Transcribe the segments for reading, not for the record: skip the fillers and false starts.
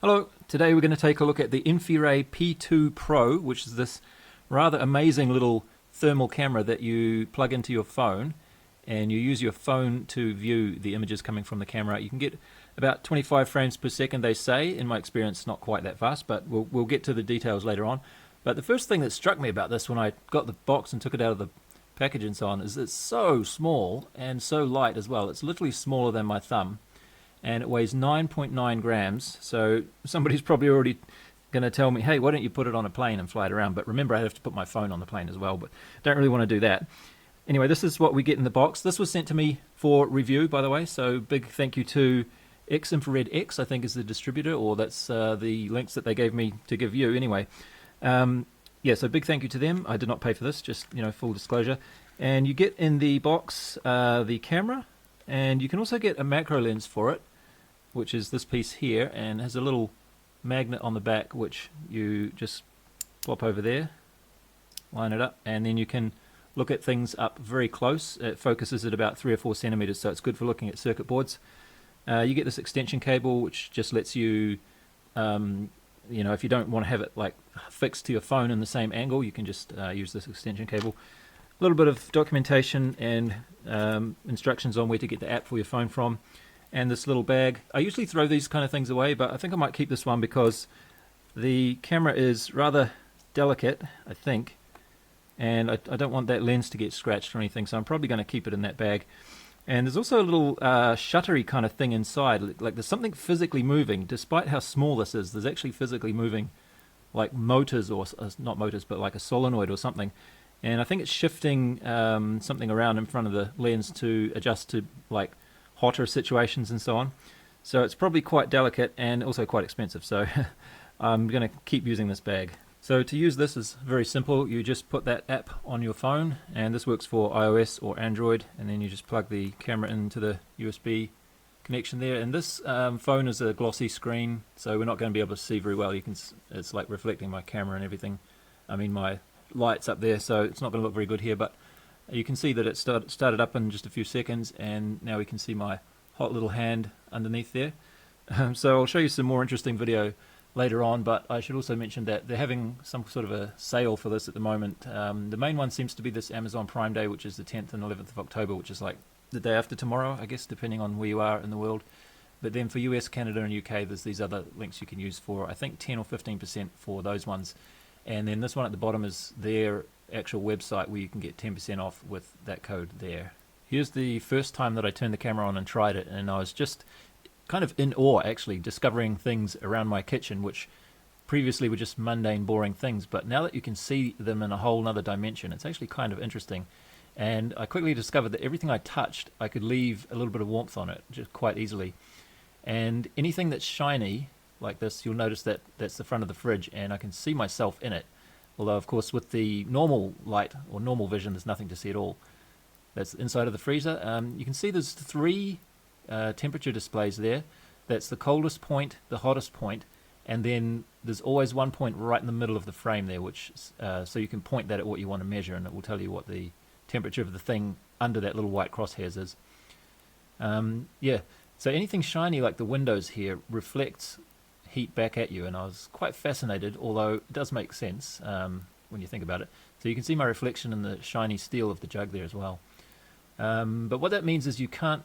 Hello, today we're going to take a look at the Xinfrared P2 Pro, which is this rather amazing little thermal camera that you plug into your phone and you use your phone to view the images coming from the camera. You can get about 25 frames per second, they say. In my experience, not quite that fast, but we'll get to the details later on. But the first thing that struck me about this when I got the box and took it out of the package and so on is it's so small and so light as well. It's literally smaller than my thumb. And it weighs 9.9 grams, so somebody's probably already going to tell me, hey, why don't you put it on a plane and fly it around? But remember, I have to put my phone on the plane as well, but don't really want to do that. Anyway, this is what we get in the box. This was sent to me for review, by the way, so big thank you to Xinfraredx, I think is the distributor, or that's the links that they gave me to give you anyway. Yeah, so big thank you to them. I did not pay for this, just, full disclosure. And you get in the box the camera, and you can also get a macro lens for it, which is this piece here, and has a little magnet on the back which you just plop over there, line it up, and then you can look at things up very close. It focuses at about 3 or 4 centimeters, so it's good for looking at circuit boards. You get this extension cable which just lets you, if you don't want to have it like fixed to your phone in the same angle, you can just use this extension cable. A little bit of documentation and instructions on where to get the app for your phone from. And this little bag. I usually throw these kind of things away, but I think I might keep this one because the camera is rather delicate, I think, and I don't want that lens to get scratched or anything, so I'm probably going to keep it in that bag. And there's also a little shuttery kind of thing inside, like there's something physically moving. Despite how small this is, there's actually physically moving, like motors, or not motors, but like a solenoid or something. And I think it's shifting something around in front of the lens to adjust to like hotter situations and so on. So it's probably quite delicate and also quite expensive, so I'm going to keep using this bag. So to use this is very simple. You just put that app on your phone, and this works for iOS or Android, and then you just plug the camera into the USB connection there. And this phone is a glossy screen, so we're not going to be able to see very well. It's like reflecting my camera and everything. I mean, my light's up there, so it's not going to look very good here, but you can see that it started up in just a few seconds, and now we can see my hot little hand underneath there. So I'll show you some more interesting video later on, but I should also mention that they're having some sort of a sale for this at the moment. The main one seems to be this Amazon Prime Day, which is the 10th and 11th of October, which is like the day after tomorrow, I guess, depending on where you are in the world. But then for US, Canada, and UK, there's these other links you can use for, I think, 10 or 15% for those ones. And then this one at the bottom is their actual website where you can get 10% off with that code there. Here's the first time that I turned the camera on and tried it, and I was just kind of in awe, actually, discovering things around my kitchen which previously were just mundane, boring things, but now that you can see them in a whole nother dimension, it's actually kind of interesting. And I quickly discovered that everything I touched, I could leave a little bit of warmth on it just quite easily. And anything that's shiny like this, you'll notice that that's the front of the fridge, and I can see myself in it. Although, of course, with the normal light or normal vision, there's nothing to see at all. That's inside of the freezer. You can see there's 3 temperature displays there. That's the coldest point, the hottest point, and then there's always one point right in the middle of the frame there, which so you can point that at what you want to measure, and it will tell you what the temperature of the thing under that little white crosshairs is. Yeah, so anything shiny like the windows here reflects heat back at you, and I was quite fascinated, although it does make sense when you think about it. So you can see my reflection in the shiny steel of the jug there as well. But what that means is you can't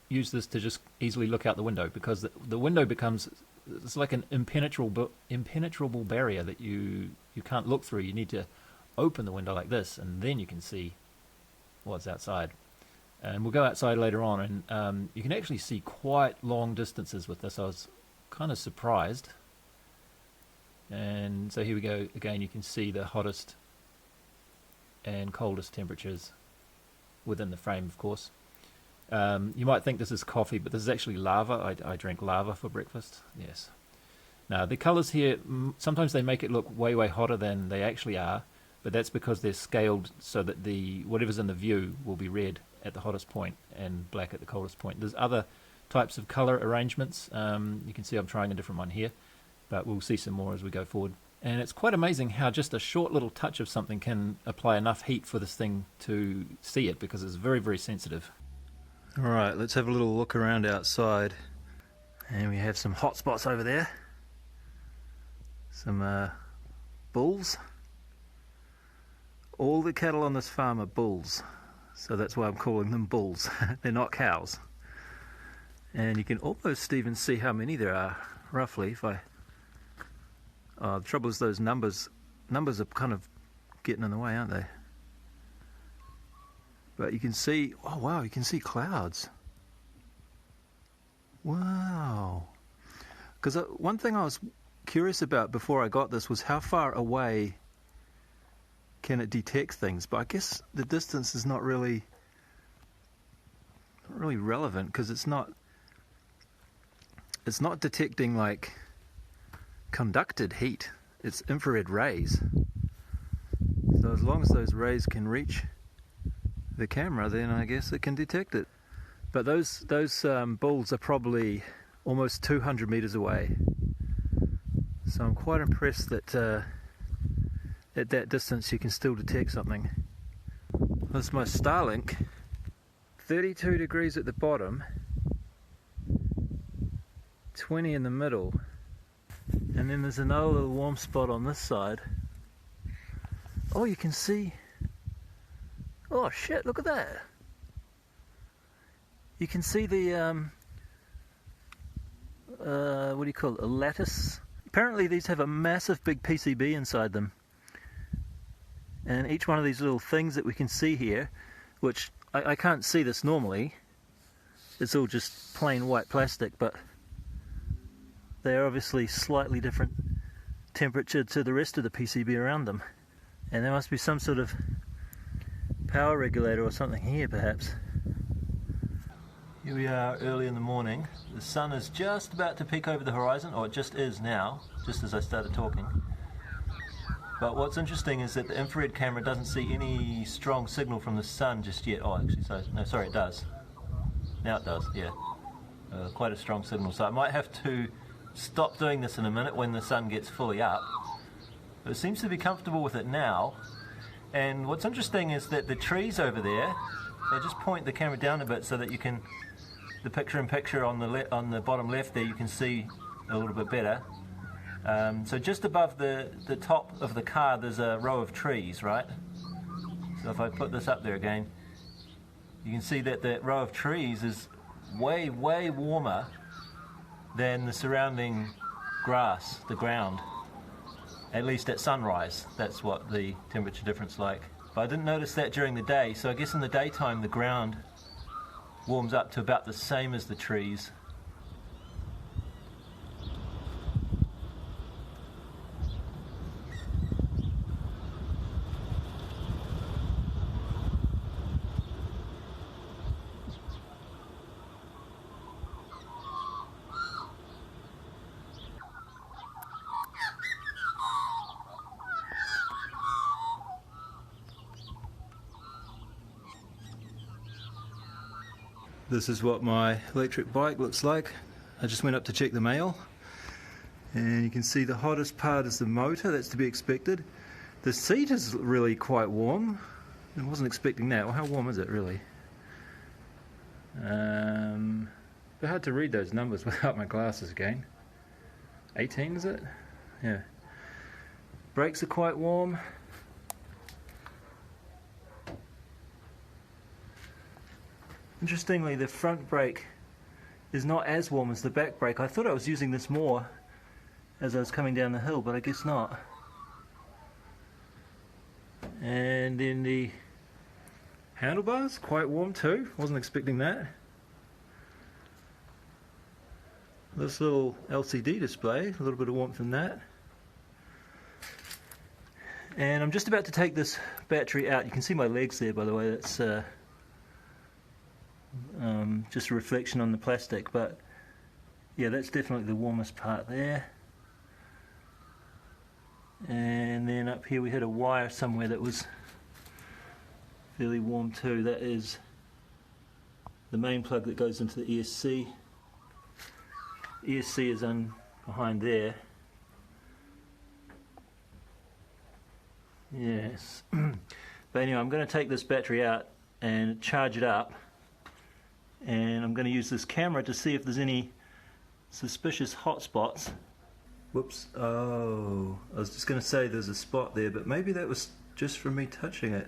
use this to just easily look out the window, because the window becomes, it's like an impenetrable barrier that you can't look through. You need to open the window like this, and then you can see what's outside. And we'll go outside later on, and you can actually see quite long distances with this. I was kind of surprised. And so here we go again. You can see the hottest and coldest temperatures within the frame, of course. You might think this is coffee, but this is actually lava. I drank lava for breakfast. Yes. Now the colors here, sometimes they make it look way hotter than they actually are, but that's because they're scaled so that whatever's in the view will be red at the hottest point and black at the coldest point. There's other types of color arrangements. You can see I'm trying a different one here, but we'll see some more as we go forward. And it's quite amazing how just a short little touch of something can apply enough heat for this thing to see it, because it's very sensitive. Alright, let's have a little look around outside. And we have some hot spots over there. Some bulls. All the cattle on this farm are bulls, so that's why I'm calling them bulls. They're not cows. And you can almost even see how many there are, roughly. If I, the trouble is those numbers are kind of getting in the way, aren't they? But you can see, oh wow, you can see clouds. Wow. Because one thing I was curious about before I got this was how far away can it detect things, but I guess the distance is not really relevant, because it's not detecting like conducted heat. It's infrared rays. So as long as those rays can reach the camera, then I guess it can detect it. But those bulls are probably almost 200 meters away. So I'm quite impressed that at that distance you can still detect something. That's my Starlink. 32 degrees at the bottom, 20 in the middle, and then there's another little warm spot on this side. Oh, you can see, oh shit, look at that. You can see the what do you call it, a lattice. Apparently these have a massive big PCB inside them. And each one of these little things that we can see here, which I can't see this normally, it's all just plain white plastic, but they're obviously slightly different temperature to the rest of the PCB around them. And there must be some sort of power regulator or something here perhaps. Here we are early in the morning. The sun is just about to peek over the horizon, or it just is now, just as I started talking. But what's interesting is that the infrared camera doesn't see any strong signal from the sun just yet. Oh, actually, sorry, it does. Now it does, yeah. Quite a strong signal. So I might have to stop doing this in a minute when the sun gets fully up. But it seems to be comfortable with it now. And what's interesting is that the trees over there, they just point the camera down a bit so that you can, the picture-in-picture on the bottom left there, you can see a little bit better. So just above the top of the car there's a row of trees, right? So if I put this up there again, you can see that that row of trees is way, way warmer than the surrounding grass, the ground. At least at sunrise, that's what the temperature difference is like. But I didn't notice that during the day, so I guess in the daytime the ground warms up to about the same as the trees. This is what my electric bike looks like. I just went up to check the mail, and you can see the hottest part is the motor. That's to be expected. The seat is really quite warm. I wasn't expecting that. Well, how warm is it really? It's hard to read those numbers without my glasses again. 18 is it? Yeah. Brakes are quite warm. Interestingly, the front brake is not as warm as the back brake. I thought I was using this more as I was coming down the hill, but I guess not. And then the handlebars, quite warm too. Wasn't expecting that. This little LCD display, a little bit of warmth in that. And I'm just about to take this battery out. You can see my legs there, by the way. That's just a reflection on the plastic, but yeah, that's definitely the warmest part there. And then up here we had a wire somewhere that was fairly warm too. That is the main plug that goes into the ESC. ESC is on behind there. Yes. But anyway, I'm going to take this battery out and charge it up, and I'm going to use this camera to see if there's any suspicious hotspots. Whoops. Oh, I was just going to say there's a spot there, but maybe that was just from me touching it.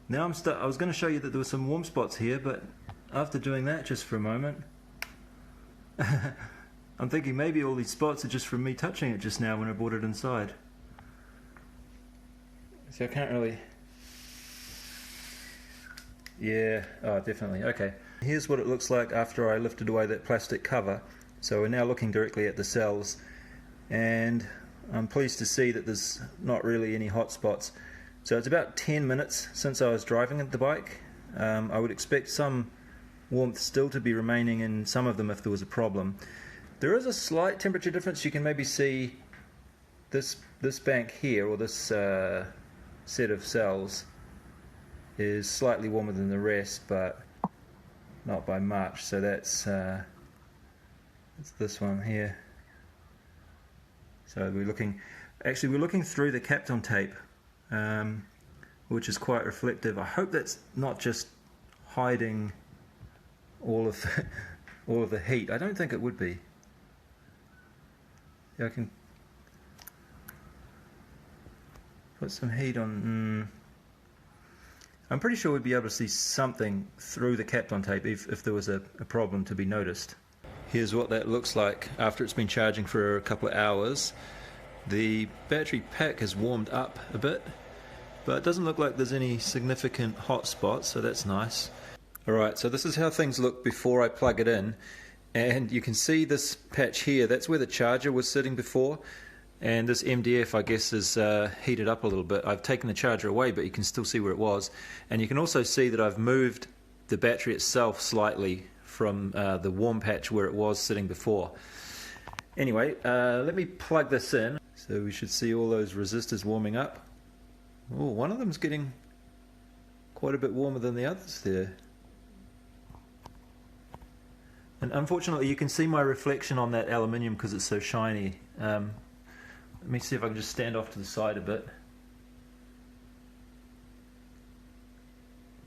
Now I was going to show you that there were some warm spots here, but after doing that just for a moment, I'm thinking maybe all these spots are just from me touching it just now when I brought it inside. So I can't really... Yeah, oh definitely, okay. Here's what it looks like after I lifted away that plastic cover. So we're now looking directly at the cells, and I'm pleased to see that there's not really any hot spots. So it's about 10 minutes since I was driving the bike. I would expect some warmth still to be remaining in some of them if there was a problem. There is a slight temperature difference. You can maybe see this bank here, or this set of cells, is slightly warmer than the rest, but not by much. So that's this one here. So we're looking through the Kapton tape, which is quite reflective. I hope that's not just hiding all of the heat. I don't think it would be. Yeah, I can put some heat on. I'm pretty sure we'd be able to see something through the Kapton tape if there was a problem to be noticed. Here's what that looks like after it's been charging for a couple of hours. The battery pack has warmed up a bit, but it doesn't look like there's any significant hot spots, so that's nice. Alright, so this is how things look before I plug it in, and you can see this patch here, that's where the charger was sitting before, and this MDF I guess is heated up a little bit. I've taken the charger away, but you can still see where it was, and you can also see that I've moved the battery itself slightly from the warm patch where it was sitting before. Anyway, let me plug this in. So we should see all those resistors warming up. Oh, one of them's getting quite a bit warmer than the others there. And unfortunately you can see my reflection on that aluminium because it's so shiny. Let me see if I can just stand off to the side a bit.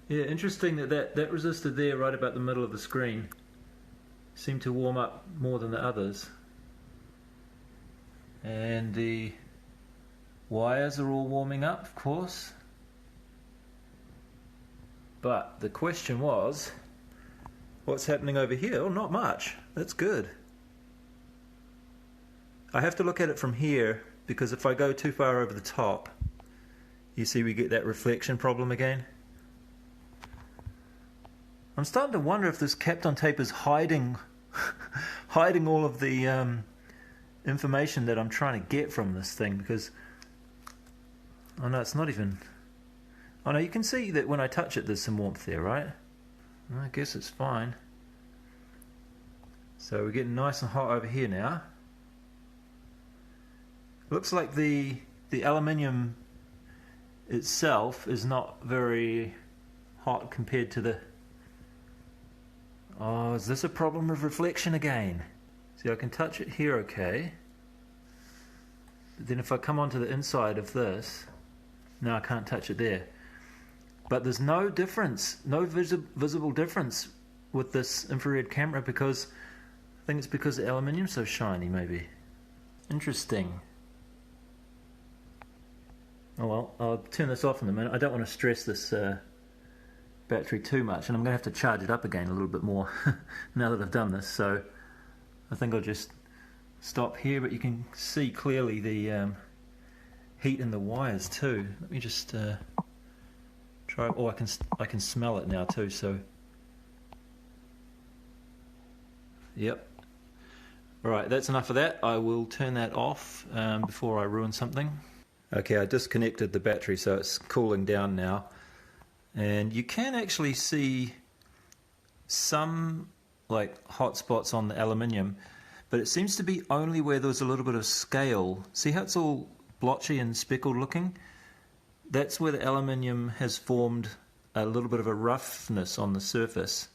Yeah, interesting that resistor there right about the middle of the screen seemed to warm up more than the others. And the wires are all warming up, of course. But the question was, what's happening over here? Oh, not much. That's good. I have to look at it from here because if I go too far over the top, you see we get that reflection problem again. I'm starting to wonder if this Kapton tape is hiding all of the information that I'm trying to get from this thing, because oh no, it's not even. Oh no, you can see that when I touch it there's some warmth there, right? I guess it's fine. So we're getting nice and hot over here now. Looks like the aluminium itself is not very hot compared to the... Oh, is this a problem of reflection again? See, I can touch it here okay. But then if I come onto the inside of this, no, I can't touch it there. But there's no difference, no visible difference with this infrared camera, because I think it's because the aluminium's so shiny, maybe. Interesting. Oh well, I'll turn this off in a minute. I don't want to stress this battery too much, and I'm going to have to charge it up again a little bit more now that I've done this, so I think I'll just stop here. But you can see clearly the heat in the wires too. Let me just try. Oh, I can smell it now too, so yep. Alright, that's enough of that. I will turn that off before I ruin something. Okay, I disconnected the battery, so it's cooling down now. And you can actually see some like hot spots on the aluminium, but it seems to be only where there's a little bit of scale. See how it's all blotchy and speckled looking? That's where the aluminium has formed a little bit of a roughness on the surface.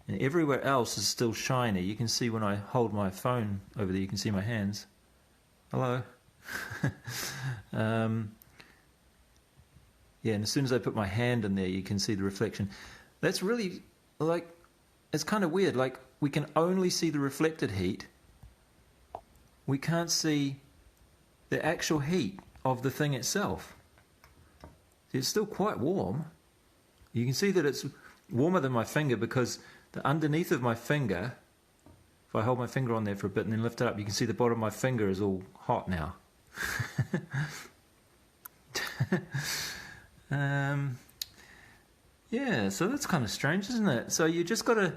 And everywhere else is still shiny. You can see when I hold my phone over there, you can see my hands. Hello. Yeah, and as soon as I put my hand in there, you can see the reflection. That's really, like, it's kind of weird. Like, we can only see the reflected heat, we can't see the actual heat of the thing itself. It's still quite warm. You can see that it's warmer than my finger because the underneath of my finger, if I hold my finger on there for a bit and then lift it up, you can see the bottom of my finger is all hot now. Yeah, so that's kind of strange, isn't it? So you just got to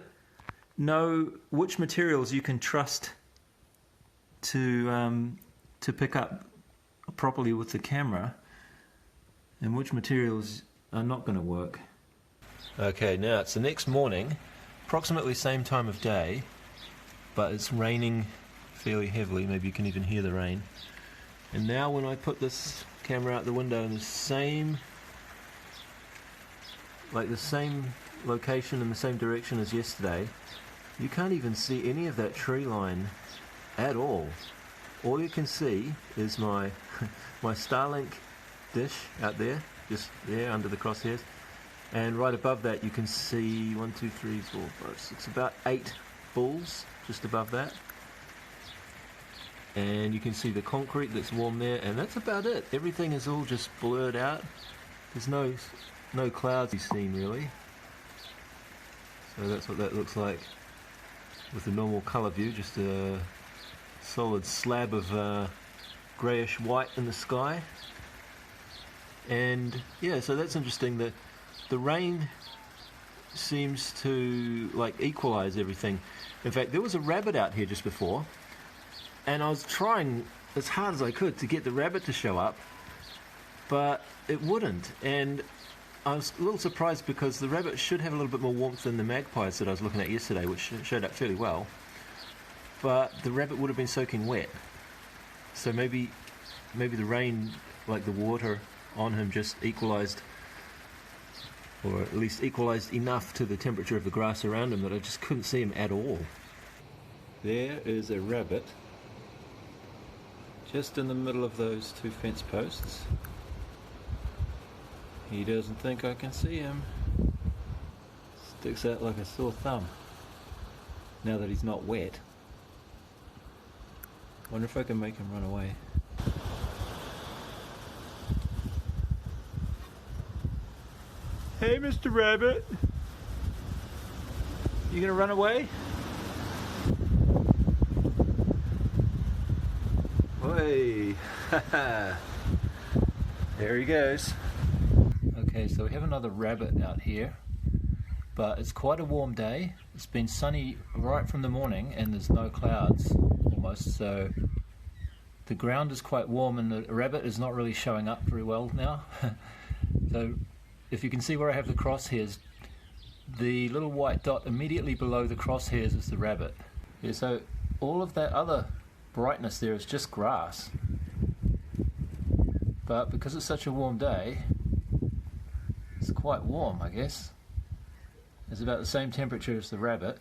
know which materials you can trust to pick up properly with the camera, and which materials are not going to work. Okay, now it's the next morning, approximately same time of day, but it's raining fairly heavily. Maybe you can even hear the rain. And now when I put this camera out the window in the same location in the same direction as yesterday, you can't even see any of that tree line at all. All you can see is my my Starlink dish out there, just there under the crosshairs, and right above that you can see 1, 2, 3, 4, 5, 6, about 8 bulls just above that, and you can see the concrete that's warm there, and that's about it. Everything is all just blurred out. There's no clouds to be seen really. So that's what that looks like with the normal colour view, just a solid slab of greyish white in the sky. And yeah, so that's interesting. The rain seems to like equalise everything. In fact, there was a rabbit out here just before, and I was trying as hard as I could to get the rabbit to show up, but it wouldn't. And I was a little surprised because the rabbit should have a little bit more warmth than the magpies that I was looking at yesterday, which showed up fairly well. But the rabbit would have been soaking wet. So maybe the rain, like the water on him, just equalised, or at least equalised enough to the temperature of the grass around him that I just couldn't see him at all. There is a rabbit just in the middle of those 2 fence posts. He doesn't think I can see him. Sticks out like a sore thumb now that he's not wet. Wonder if I can make him run away. Hey, Mr. Rabbit! You gonna run away? Hey! There he goes. Okay, so we have another rabbit out here, but it's quite a warm day. It's been sunny right from the morning and there's no clouds almost, so the ground is quite warm and the rabbit is not really showing up very well now. So if you can see where I have the crosshairs, the little white dot immediately below the crosshairs is the rabbit. Yeah, so all of that other brightness there is just grass, but because it's such a warm day, it's quite warm, I guess. It's about the same temperature as the rabbit.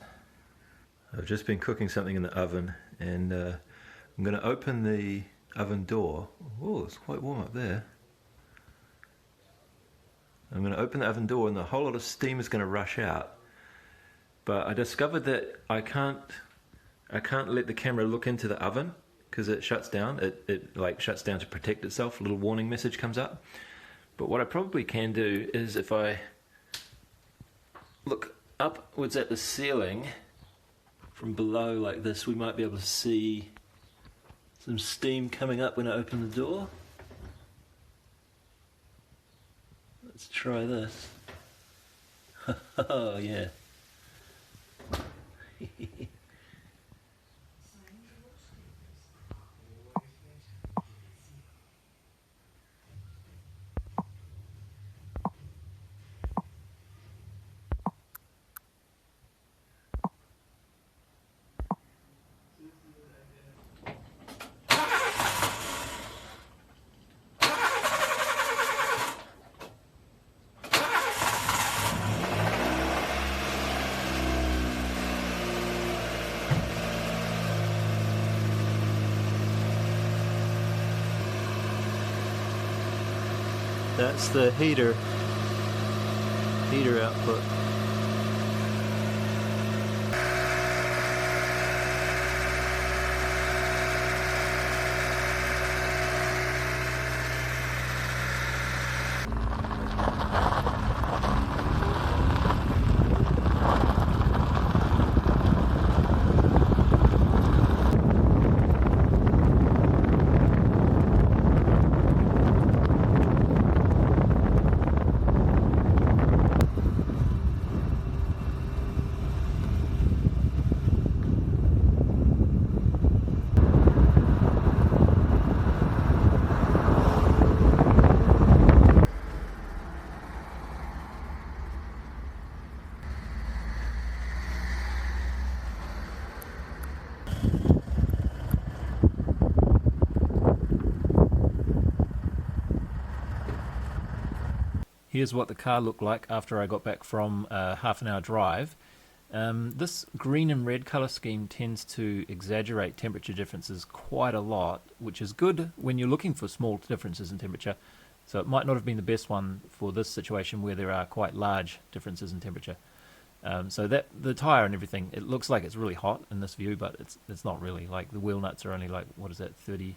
I've just been cooking something in the oven, and I'm going to open the oven door. Oh, it's quite warm up there. I'm going to open the oven door and a whole lot of steam is going to rush out. But I discovered that I can't let the camera look into the oven because it shuts down. It like shuts down to protect itself. A little warning message comes up. But what I probably can do is if I look upwards at the ceiling from below like this, we might be able to see some steam coming up when I open the door. Let's try this. Oh yeah. That's the heater output. Here's what the car looked like after I got back from a half an hour drive. This green and red color scheme tends to exaggerate temperature differences quite a lot, which is good when you're looking for small differences in temperature. So it might not have been the best one for this situation where there are quite large differences in temperature. So that the tire and everything, it looks like it's really hot in this view, but it's not really. Like the wheel nuts are only like, what is that, 30?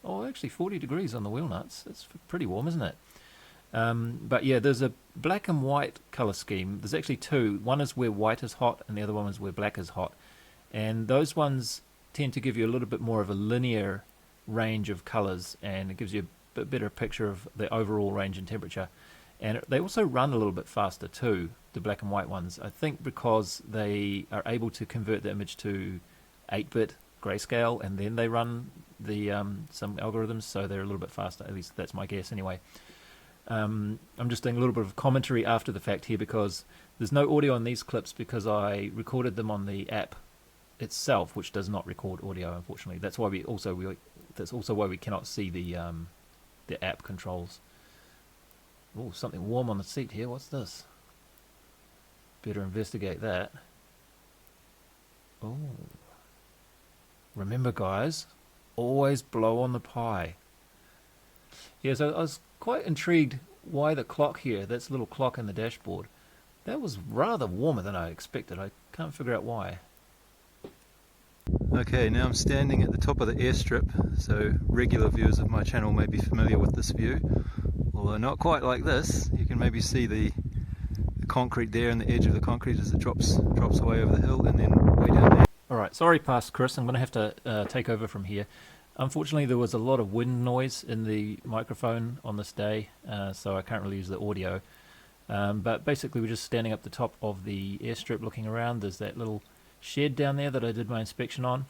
Oh, actually 40 degrees on the wheel nuts. That's pretty warm, isn't it? But yeah, there's a black and white color scheme. There's actually two. One is where white is hot, and the other one is where black is hot. And those ones tend to give you a little bit more of a linear range of colors, and it gives you a bit better picture of the overall range in temperature. And they also run a little bit faster too, the black and white ones. I think because they are able to convert the image to 8-bit grayscale, and then they run the some algorithms, so they're a little bit faster. At least that's my guess anyway. I'm just doing a little bit of commentary after the fact here because there's no audio on these clips because I recorded them on the app itself, which does not record audio, unfortunately. That's why that's also why we cannot see the app controls. Oh, something warm on the seat here. What's this? Better investigate that. Oh. Remember, guys, always blow on the pie. Yeah, so I was quite intrigued why the clock here, that's a little clock in the dashboard, that was rather warmer than I expected. I can't figure out why. Okay, now I'm standing at the top of the airstrip, so regular viewers of my channel may be familiar with this view, although not quite like this. You can maybe see the concrete there and the edge of the concrete as it drops away over the hill and then way down there. Alright, sorry past Chris, I'm going to have to take over from here. Unfortunately there was a lot of wind noise in the microphone on this day, so I can't really use the audio. But basically we're just standing up the top of the airstrip looking around. There's that little shed down there that I did my inspection on,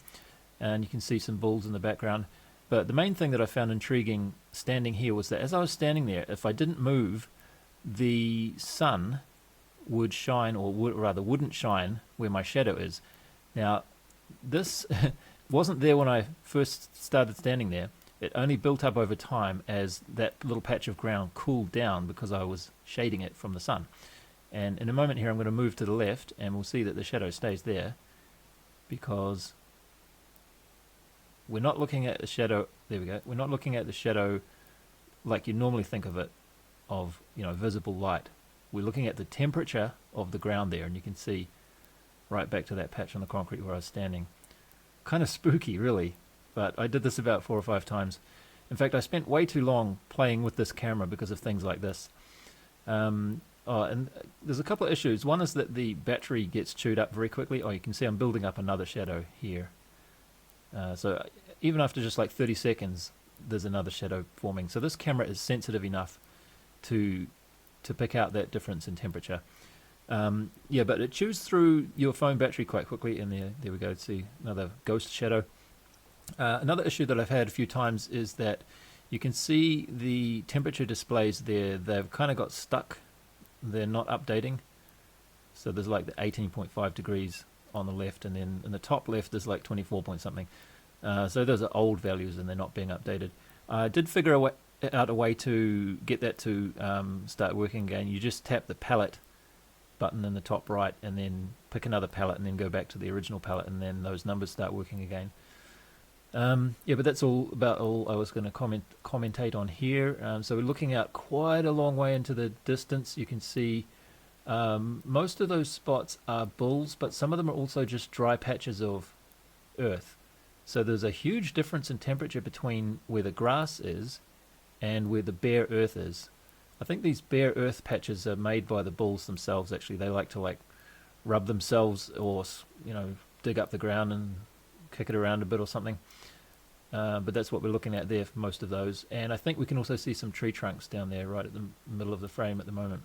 and you can see some bulls in the background. But the main thing that I found intriguing standing here was that as I was standing there, if I didn't move, the sun would shine, or rather wouldn't shine where my shadow is. Now this wasn't there when I first started standing there. It only built up over time as that little patch of ground cooled down because I was shading it from the sun. And in a moment here I'm going to move to the left and we'll see that the shadow stays there because we're not looking at the shadow. There we go. We're not looking at the shadow like you normally think of it, of, you know, visible light. We're looking at the temperature of the ground there, and you can see right back to that patch on the concrete where I was standing. Kind of spooky, really, but I did this about 4 or 5 times. In fact, I spent way too long playing with this camera because of things like this. And there's a couple of issues. One is that the battery gets chewed up very quickly. Oh, you can see I'm building up another shadow here. So even after just like 30 seconds, there's another shadow forming. So this camera is sensitive enough to pick out that difference in temperature. Yeah, but it chews through your phone battery quite quickly, and there we go. See another ghost shadow. Another issue that I've had a few times is that you can see the temperature displays there. They've kind of got stuck. They're not updating. So there's like the 18.5 degrees on the left, and then in the top left there's like 24 point something. So those are old values and they're not being updated. I did figure out a way to get that to start working again. You just tap the palette button in the top right and then pick another palette and then go back to the original palette, and then those numbers start working again. Yeah, but that's all I was going to commentate on here. So we're looking out quite a long way into the distance. You can see most of those spots are bulls, but some of them are also just dry patches of earth. So there's a huge difference in temperature between where the grass is and where the bare earth is. I think these bare earth patches are made by the bulls themselves. Actually, they like to rub themselves, or dig up the ground and kick it around a bit or something. But that's what we're looking at there for most of those. And I think we can also see some tree trunks down there right at the middle of the frame at the moment.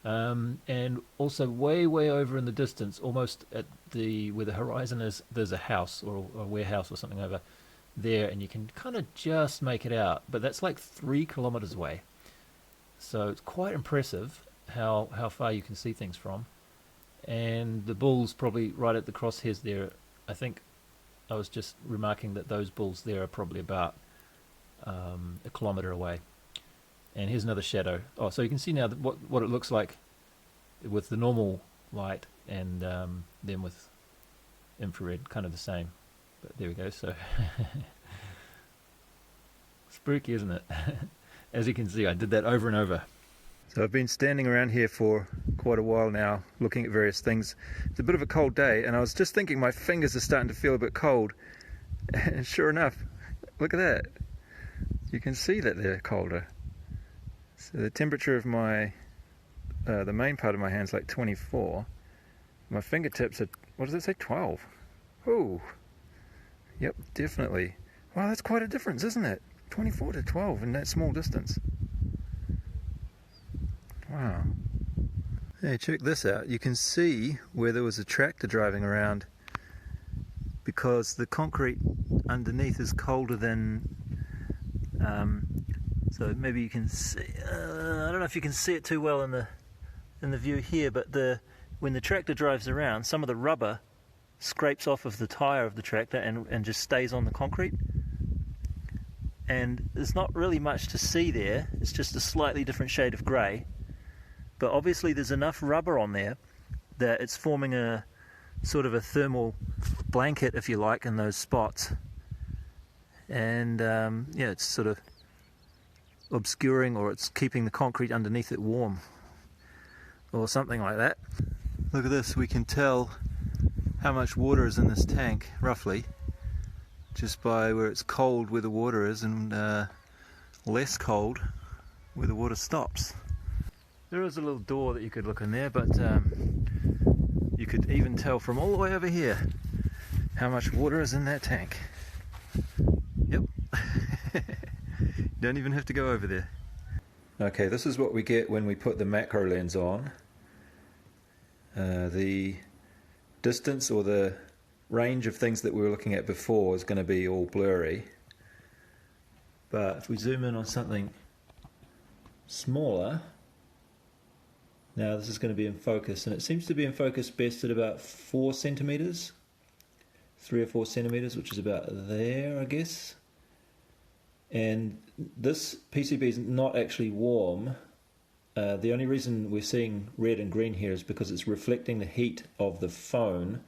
And also way over in the distance, almost at where the horizon is, there's a house or a warehouse or something over there, and you can kind of just make it out, but that's like 3 kilometers away. So it's quite impressive how far you can see things from. And the bulls probably right at the crosshairs there. I think I was just remarking that those bulls there are probably about 1 kilometer away. And here's another shadow. Oh, so you can see now what it looks like with the normal light, and then with infrared, kind of the same. But there we go. So spooky, isn't it? As you can see, I did that over and over. So I've been standing around here for quite a while now, looking at various things. It's a bit of a cold day, and I was just thinking my fingers are starting to feel a bit cold. And sure enough, look at that. You can see that they're colder. So the temperature of my, the main part of my hand's like 24. My fingertips are, what does it say, 12? Oh, yep, definitely. Wow, that's quite a difference, isn't it? 24 to 12 in that small distance. Wow. Hey, check this out. You can see where there was a tractor driving around because the concrete underneath is colder than, so maybe you can see, I don't know if you can see it too well in the view here, but when the tractor drives around, some of the rubber scrapes off of the tire of the tractor and just stays on the concrete. And there's not really much to see there. It's just a slightly different shade of grey. But obviously there's enough rubber on there that it's forming a sort of a thermal blanket, if you like, in those spots. And yeah, it's sort of obscuring, or it's keeping the concrete underneath it warm, or something like that. Look at this, we can tell how much water is in this tank, roughly, just by where it's cold where the water is, and less cold where the water stops. There is a little door that you could look in there, but you could even tell from all the way over here how much water is in that tank. Yep. Don't even have to go over there. Okay, this is what we get when we put the macro lens on. The distance or the range of things that we were looking at before is going to be all blurry. But if we zoom in on something smaller, now this is going to be in focus, and it seems to be in focus best at about 4 centimeters, 3 or 4 centimeters, which is about there, I guess. And this PCB is not actually warm. The only reason we're seeing red and green here is because it's reflecting the heat of the phone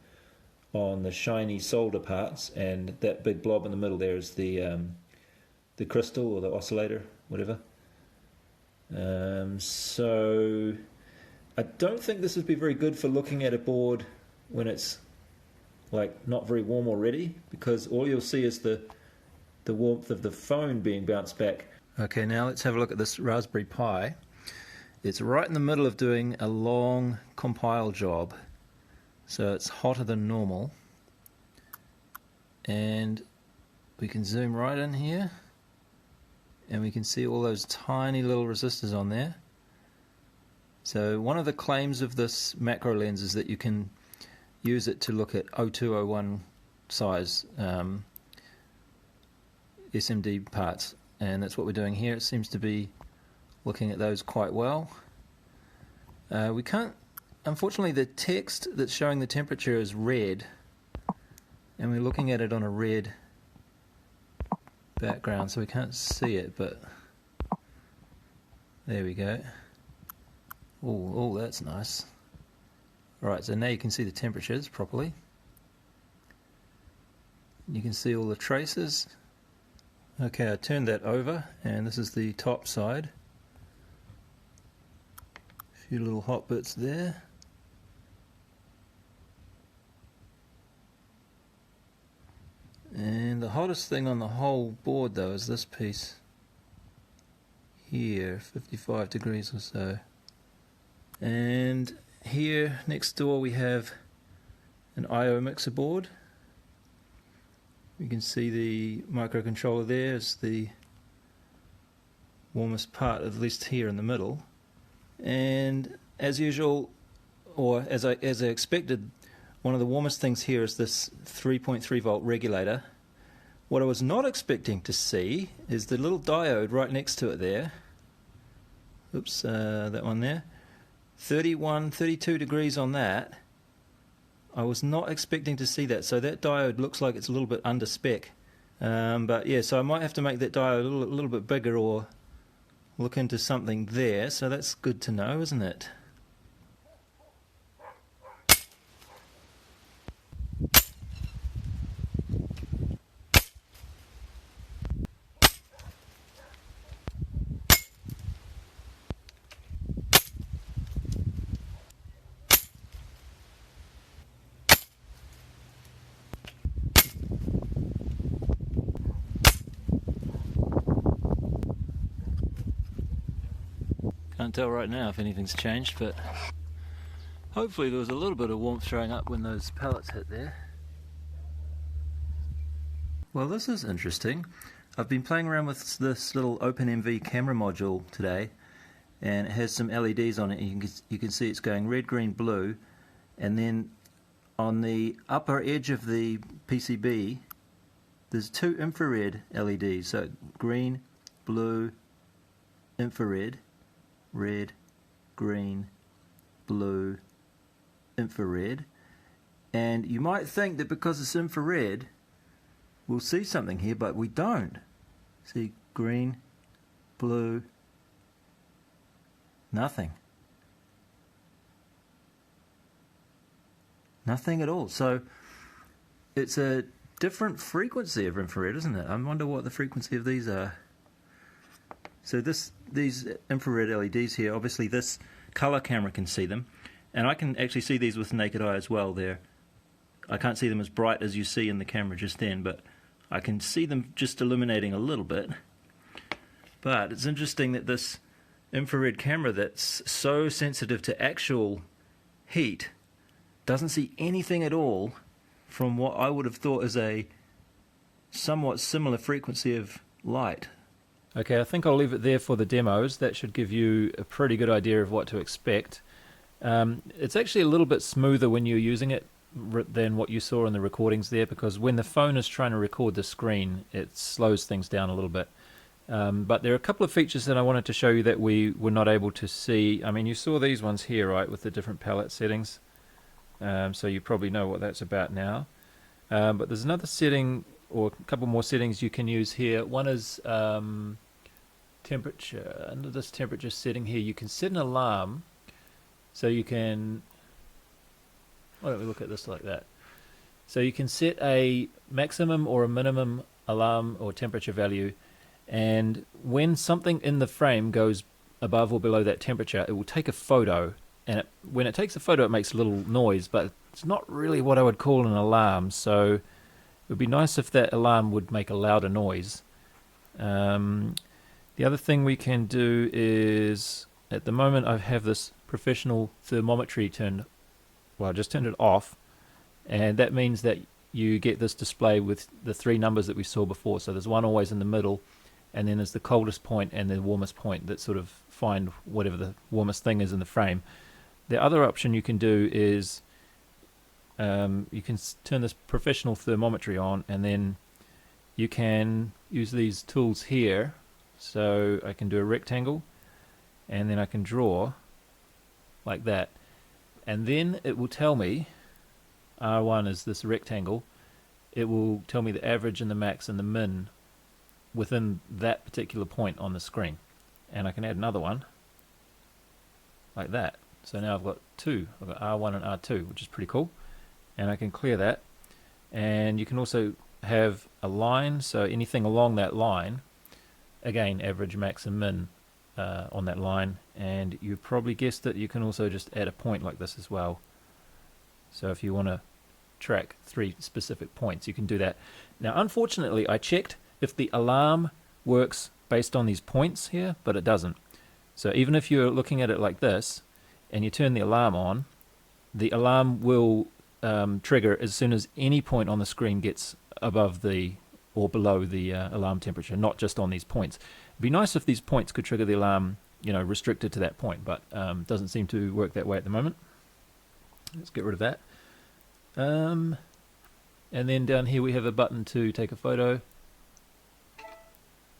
on the shiny solder parts, and that big blob in the middle there is the crystal or the oscillator, whatever. So I don't think this would be very good for looking at a board when it's like not very warm already, because all you'll see is the warmth of the phone being bounced back. Okay, now let's have a look at this Raspberry Pi. It's right in the middle of doing a long compile job, so it's hotter than normal. And we can zoom right in here, and we can see all those tiny little resistors on there. So one of the claims of this macro lens is that you can use it to look at 0201 size SMD parts, and that's what we're doing here. It seems to be looking at those quite well. We can't, unfortunately the text that's showing the temperature is red, and we're looking at it on a red background, so we can't see it, but there we go. Oh, that's nice. Right, so now you can see the temperatures properly. You can see all the traces. Okay, I turned that over, and this is the top side. A few little hot bits there. And the hottest thing on the whole board though is this piece here, 55 degrees or so. And here next door we have an I/O mixer board. You can see the microcontroller there is the warmest part, at least here in the middle. And as usual, or as I expected, one of the warmest things here is this 3.3 volt regulator. What I was not expecting to see is the little diode right next to it there. Oops, that one there. 31, 32 degrees on that. I was not expecting to see that, so that diode looks like it's a little bit under spec. But yeah, so I might have to make that diode a little bit bigger, or look into something there, so that's good to know, isn't it? Can't tell right now if anything's changed, but hopefully there was a little bit of warmth showing up when those pellets hit there. Well, this is interesting. I've been playing around with this little OpenMV camera module today, and it has some LEDs on it. You can see it's going red, green, blue, and then on the upper edge of the PCB there's two infrared LEDs, so green, blue, infrared, red, green, blue, infrared. And you might think that because it's infrared we'll see something here, but we don't. See, green, blue, nothing. Nothing at all. So it's a different frequency of infrared, isn't it? I wonder what the frequency of these are. So these infrared LEDs here, obviously this color camera can see them, and I can actually see these with the naked eye as well. I can't see them as bright as you see in the camera just then, but I can see them just illuminating a little bit. But it's interesting that this infrared camera that's so sensitive to actual heat doesn't see anything at all from what I would have thought is a somewhat similar frequency of light. Okay, I think I'll leave it there for the demos. That should give you a pretty good idea of what to expect. It's actually a little bit smoother when you're using it than what you saw in the recordings there, because when the phone is trying to record the screen, it slows things down a little bit. But there are a couple of features that I wanted to show you that we were not able to see. I mean, you saw these ones here, right, with the different palette settings. So you probably know what that's about now. But there's another setting, or a couple more settings you can use here. One is temperature. Under this temperature setting here, you can set an alarm. So you can, why don't we look at this like that? So you can set a maximum or a minimum alarm or temperature value, and when something in the frame goes above or below that temperature, it will take a photo. And when it takes a photo, it makes a little noise, but it's not really what I would call an alarm. So it would be nice if that alarm would make a louder noise. The other thing we can do is, at the moment I have this professional thermometry turned, well, I just turned it off, and that means that you get this display with the three numbers that we saw before. So there's one always in the middle, and then there's the coldest point and the warmest point that sort of find whatever the warmest thing is in the frame. The other option you can do is you can turn this professional thermometry on, and then you can use these tools here. So I can do a rectangle, and then I can draw like that, and then it will tell me R1 is this rectangle. It will tell me the average and the max and the min within that particular point on the screen, and I can add another one like that. So now I've got two. I've got R1 and R2, which is pretty cool, and I can clear that. And you can also have a line, so anything along that line, again, average, max and min on that line. And you probably guessed that you can also just add a point like this as well. So if you want to track 3 specific points, you can do that. Now unfortunately I checked if the alarm works based on these points here, but it doesn't. So even if you're looking at it like this and you turn the alarm on, the alarm will trigger as soon as any point on the screen gets above the or below the alarm temperature, not just on these points. It'd be nice if these points could trigger the alarm, you know, restricted to that point, but doesn't seem to work that way at the moment. Let's get rid of that. And then down here we have a button to take a photo.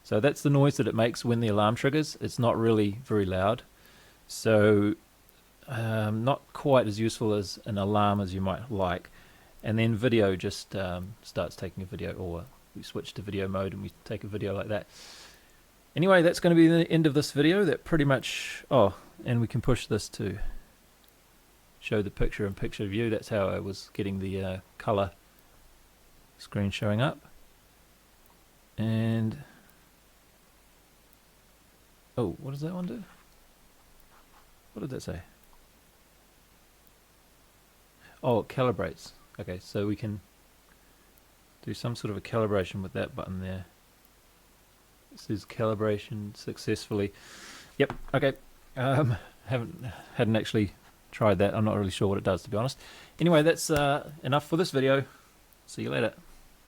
So that's the noise that it makes when the alarm triggers. It's not really very loud, so not quite as useful as an alarm as you might like. And then video just starts taking a video, or we switch to video mode and we take a video like that. Anyway, that's going to be the end of this video. That pretty much... Oh, and we can push this to show the picture in picture view. That's how I was getting the color screen showing up. And... Oh, what does that one do? What did that say? Oh, it calibrates. Okay, so we can do some sort of a calibration with that button there. It says calibration successfully. Yep, okay. Hadn't actually tried that. I'm not really sure what it does, to be honest. Anyway, that's enough for this video. See you later.